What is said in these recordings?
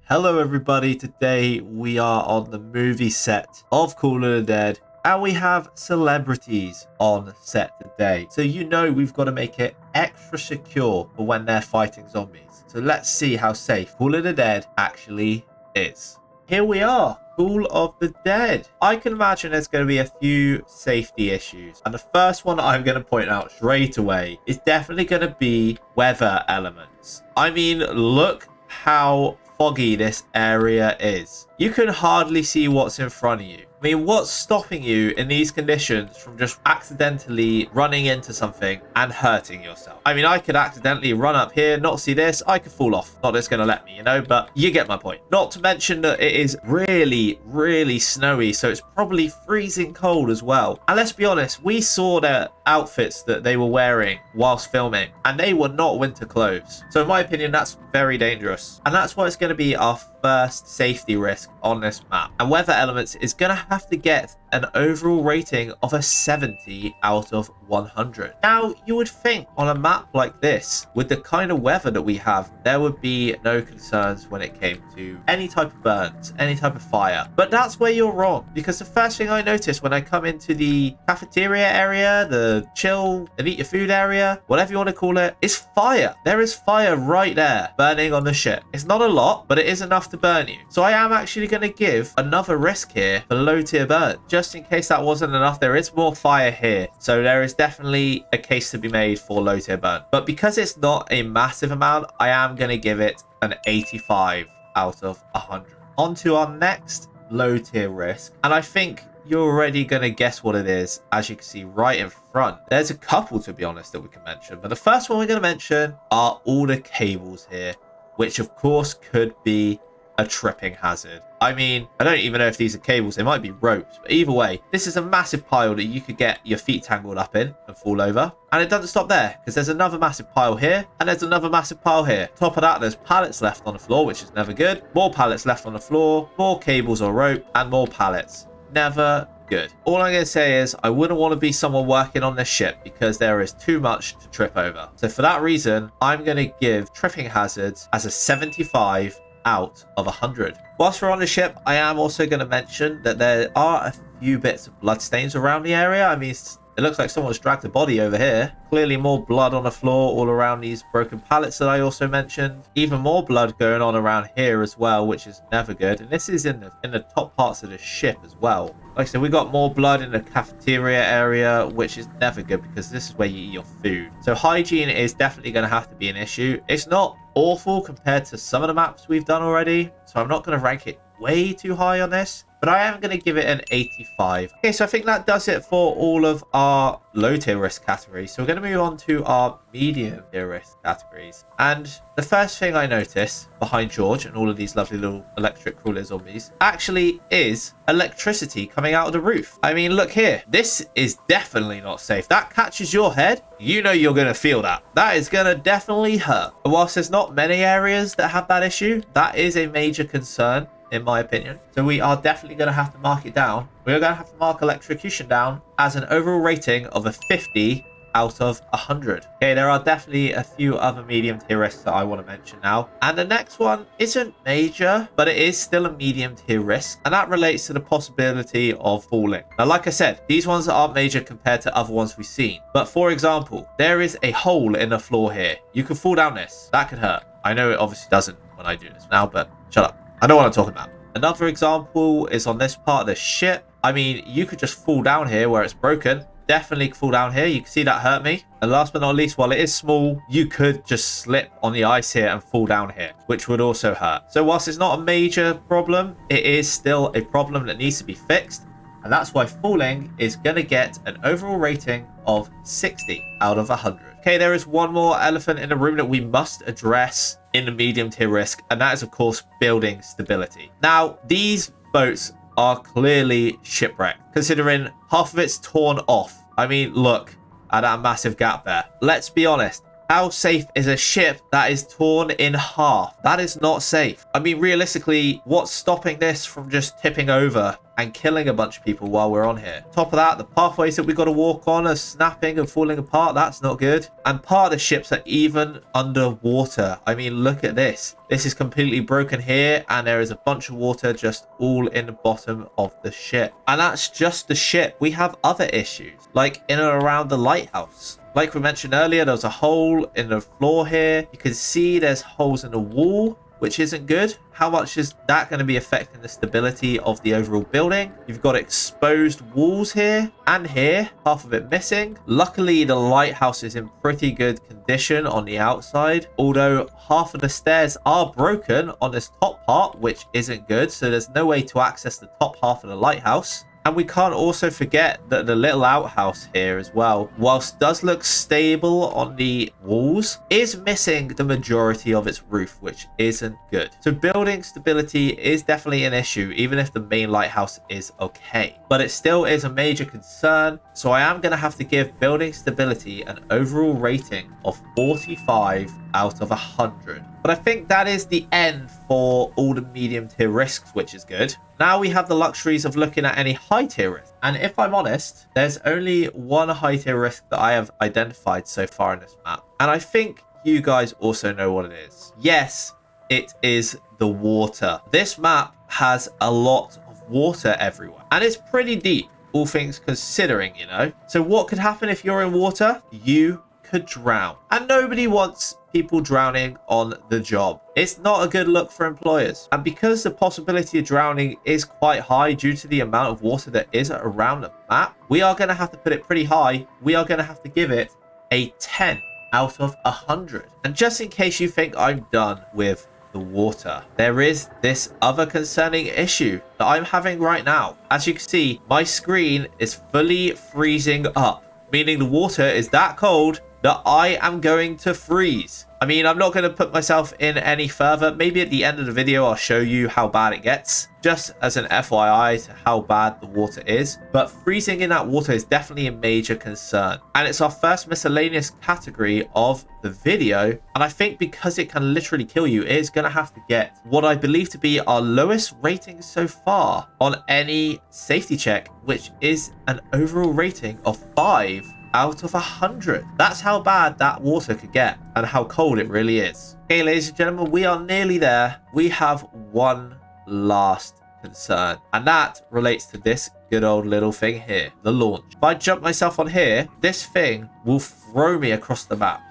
Hello everybody, today we are on the movie set of Call of the Dead and we have celebrities on set today. So you know we've got to make it extra secure for when they're fighting zombies. So let's see how safe Call of the Dead actually is. Here we are, Call of the Dead. I can imagine there's going to be a few safety issues. And the first one I'm going to point out straight away is definitely going to be weather elements. I mean, look how foggy this area is. You can hardly see what's in front of you. I mean, what's stopping you in these conditions from just accidentally running into something and hurting yourself? I mean, I could accidentally run up here, not see this, I could fall off. Not it's going to let me, you know, but you get my point. Not to mention that it is really snowy, so it's probably freezing cold as well. And let's be honest, we saw their outfits that they were wearing whilst filming, and they were not winter clothes. So in my opinion, that's very dangerous. And that's why it's going to be our first safety risk on this map. And weather elements is going to have to get an overall rating of a 70 out of 100. Now, you would think on a map like this, with the kind of weather that we have, there would be no concerns when it came to any type of burns, any type of fire. But that's where you're wrong, because the first thing I noticed when I come into the cafeteria area, the chill and eat your food area, whatever you want to call it, is fire. There is fire right there burning on the ship. It's not a lot, but it is enough to burn you. So I am actually going to give another risk here for low tier burn. Just in case that wasn't enough, there is more fire here. So there is definitely a case to be made for low tier burn. But because it's not a massive amount, I am going to give it an 85 out of 100. On to our next low tier risk. And I think you're already going to guess what it is, as you can see right in front. There's a couple, to be honest, that we can mention. But the first one we're going to mention are all the cables here, which of course could be a tripping hazard. I mean, I don't even know if these are cables. They might be ropes. But either way, this is a massive pile that you could get your feet tangled up in and fall over. And it doesn't stop there, because there's another massive pile here and there's another massive pile here. Top of that, there's pallets left on the floor, which is never good. More pallets left on the floor, more cables or rope, and more pallets. Never good. All I'm going to say is I wouldn't want to be someone working on this ship because there is too much to trip over. So for that reason, I'm going to give tripping hazards as a 75 out of 100. Whilst we're on the ship, I am also going to mention that there are a few bits of bloodstains around the area. I mean, it looks like someone's dragged a body over here. Clearly more blood on the floor all around these broken pallets that I also mentioned. Even more blood going on around here as well, which is never good. And this is in the top parts of the ship as well. Like I said, we got more blood in the cafeteria area, which is never good because this is where you eat your food. So hygiene is definitely going to have to be an issue. It's not awful compared to some of the maps we've done already, so I'm not going to rank it way too high on this, but I am going to give it an 85. Okay, so I think that does it for all of our low tier risk categories. So we're going to move on to our medium tier risk categories. And the first thing I notice behind George and all of these lovely little electric crawler zombies actually is electricity coming out of the roof. I mean, look here. This is definitely not safe. That catches your head, you know you're going to feel that. That is going to definitely hurt. And whilst there's not many areas that have that issue, that is a major concern, in my opinion. So we are definitely going to have to mark it down. We are going to have to mark Electrocution down as an overall rating of a 50 out of 100. Okay, there are definitely a few other medium tier risks that I want to mention now. And the next one isn't major, but it is still a medium tier risk. And that relates to the possibility of falling. Now, like I said, these ones aren't major compared to other ones we've seen. But for example, there is a hole in the floor here. You could fall down this. That could hurt. I know it obviously doesn't when I do this now, but shut up. I know what I'm talking about. Another example is on this part of the ship. I mean, you could just fall down here where it's broken. Definitely fall down here. You can see that hurt me. And last but not least, while it is small, you could just slip on the ice here and fall down here, which would also hurt. So whilst it's not a major problem, it is still a problem that needs to be fixed. And that's why falling is going to get an overall rating of 60 out of 100. Okay, there is one more elephant in the room that we must address in the medium tier risk, and that is, of course, building stability. Now, these boats are clearly shipwrecked, considering half of it's torn off. I mean, look at that massive gap there. Let's be honest. How safe is a ship that is torn in half? That is not safe. I mean, realistically, what's stopping this from just tipping over and killing a bunch of people while we're on here. Top of that, the pathways that we got to walk on are snapping and falling apart. That's not good. And part of the ships are even underwater. I mean, look at this. This is completely broken here, and there is a bunch of water just all in the bottom of the ship. And that's just the ship. We have other issues, like in and around the lighthouse. Like we mentioned earlier, there's a hole in the floor here. You can see there's holes in the wall, which isn't good. How much is that going to be affecting the stability of the overall building? You've got exposed walls here and here, half of it missing. Luckily, the lighthouse is in pretty good condition on the outside, although half of the stairs are broken on this top part, which isn't good. So there's no way to access the top half of the lighthouse. And we can't also forget that the little outhouse here as well, whilst does look stable on the walls, is missing the majority of its roof, which isn't good. So building stability is definitely an issue, even if the main lighthouse is okay. But it still is a major concern. So I am going to have to give building stability an overall rating of 45 out of 100. But I think that is the end for all the medium tier risks, which is good. Now we have the luxuries of looking at any high tier risk. And if I'm honest, there's only one high tier risk that I have identified so far in this map. And I think you guys also know what it is. Yes, it is the water. This map has a lot of water everywhere, and it's pretty deep, all things considering, you know. So what could happen if you're in water? You could drown, and nobody wants people drowning on the job. It's not a good look for employers. And because the possibility of drowning is quite high due to the amount of water that is around the map, we are going to have to put it pretty high. We are going to have to give it a 10 out of 100. And just in case you think I'm done with the water, there is this other concerning issue that I'm having right now. As you can see, my screen is fully freezing up, meaning the water is that cold that I am going to freeze. I mean, I'm not going to put myself in any further. Maybe at the end of the video, I'll show you how bad it gets, just as an FYI to how bad the water is. But freezing in that water is definitely a major concern. And it's our first miscellaneous category of the video. And I think because it can literally kill you, it is going to have to get what I believe to be our lowest rating so far on any safety check, which is an overall rating of 5 out of 100. That's how bad that water could get and how cold it really is. Okay, ladies and gentlemen, we are nearly there. We have one last concern, and that relates to this good old little thing here, the launch. If I jump myself on here, this thing will throw me across the map.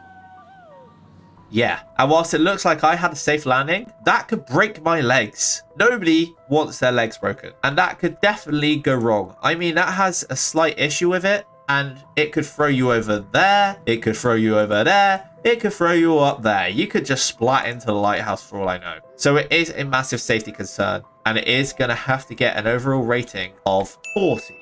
Yeah, and whilst it looks like I had a safe landing, that could break my legs. Nobody wants their legs broken, and that could definitely go wrong. I mean, that has a slight issue with it, and it could throw you over there, it could throw you over there, it could throw you up there. You could just splat into the lighthouse for all I know. So it is a massive safety concern, and it is going to have to get an overall rating of 40.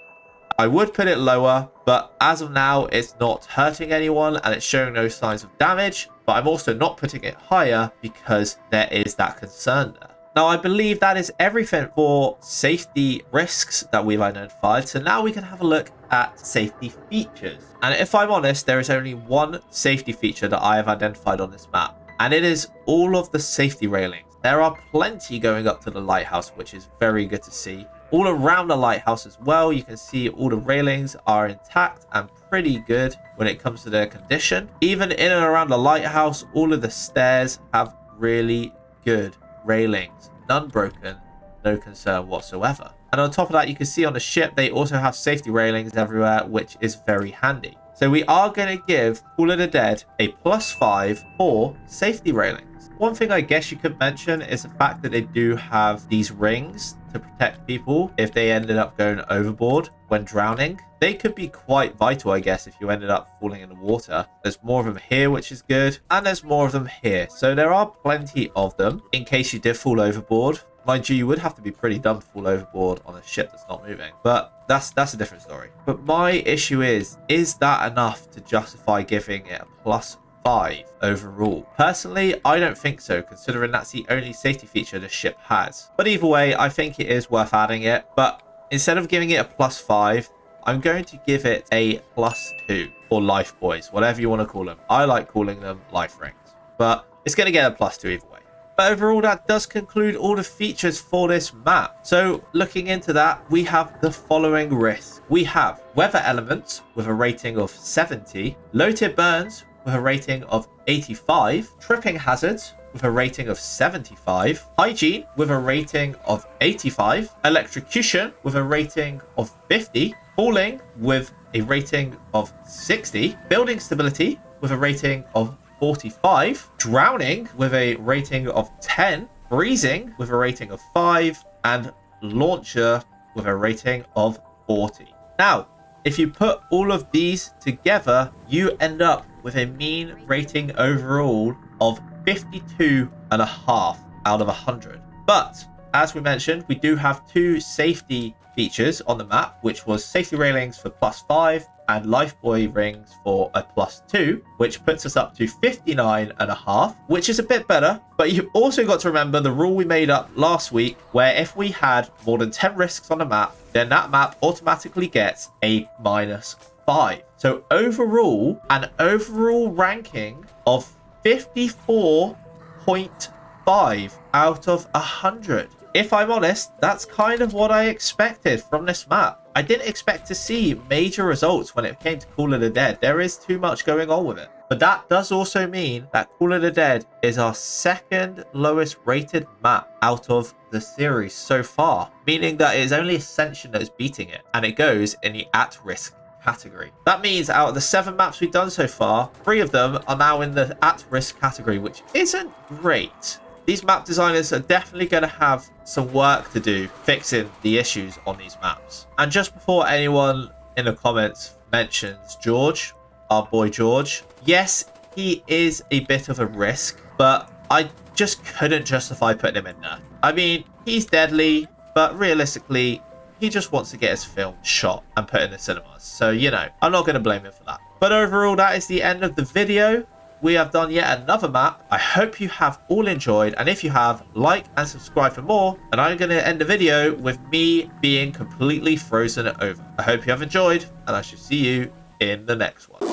I would put it lower, but as of now, it's not hurting anyone, and it's showing no signs of damage. But I'm also not putting it higher because there is that concern there. Now, I believe that is everything for safety risks that we've identified. So now we can have a look at safety features. And if I'm honest, there is only one safety feature that I have identified on this map, and it is all of the safety railings. There are plenty going up to the lighthouse, which is very good to see. All around the lighthouse as well, you can see all the railings are intact and pretty good when it comes to their condition. Even in and around the lighthouse, all of the stairs have really good railings, none broken, no concern whatsoever. And on top of that, you can see on the ship they also have safety railings everywhere, which is very handy. So we are going to give Call of the Dead a +5 for safety railings. One thing I guess you could mention is the fact that they do have these rings to protect people if they ended up going overboard when drowning. They could be quite vital, I guess, if you ended up falling in the water. There's more of them here, which is good, and there's more of them here. So there are plenty of them in case you did fall overboard. Mind you, you would have to be pretty dumb to fall overboard on a ship that's not moving, but that's a different story. But my issue is that enough to justify giving it a +5 overall? Personally, I don't think so, considering that's the only safety feature this ship has. But either way, I think it is worth adding it. But instead of giving it a +5, I'm going to give it a +2, or life buoys, whatever you want to call them. I like calling them life rings, but it's going to get a +2 either way. But overall, that does conclude all the features for this map. So looking into that, we have the following risks. We have weather elements with a rating of 70, low tier burns with a rating of 85, tripping hazards with a rating of 75, hygiene with a rating of 85, electrocution with a rating of 50, falling with a rating of 60, building stability with a rating of 45, drowning with a rating of 10, freezing with a rating of 5, and launcher with a rating of 40. Now, if you put all of these together, you end up with a mean rating overall of 52.5 out of 100. But as we mentioned, we do have 2 safety features on the map, which was safety railings for +5 and lifebuoy rings for a +2, which puts us up to 59.5, which is a bit better. But you've also got to remember the rule we made up last week, where if we had more than 10 risks on the map, then that map automatically gets a -5. So overall, an overall ranking of 54.5 out of 100. If I'm honest, that's kind of what I expected from this map. I didn't expect to see major results when it came to Call of the Dead. There is too much going on with it. But that does also mean that Call of the Dead is our second lowest rated map out of the series so far, meaning that it is only Ascension that is beating it, and it goes in the at-risk category. That means out of the 7 maps we've done so far, 3 of them are now in the at-risk category, which isn't great. These map designers are definitely going to have some work to do fixing the issues on these maps. And just before anyone in the comments mentions George, our boy George, yes, he is a bit of a risk, but I just couldn't justify putting him in there. I mean, he's deadly, but realistically, he just wants to get his film shot and put in the cinemas. So, you know, I'm not going to blame him for that. But overall, that is the end of the video. We have done yet another map. I hope you have all enjoyed. And if you have, like and subscribe for more. And I'm going to end the video with me being completely frozen over. I hope you have enjoyed, and I shall see you in the next one.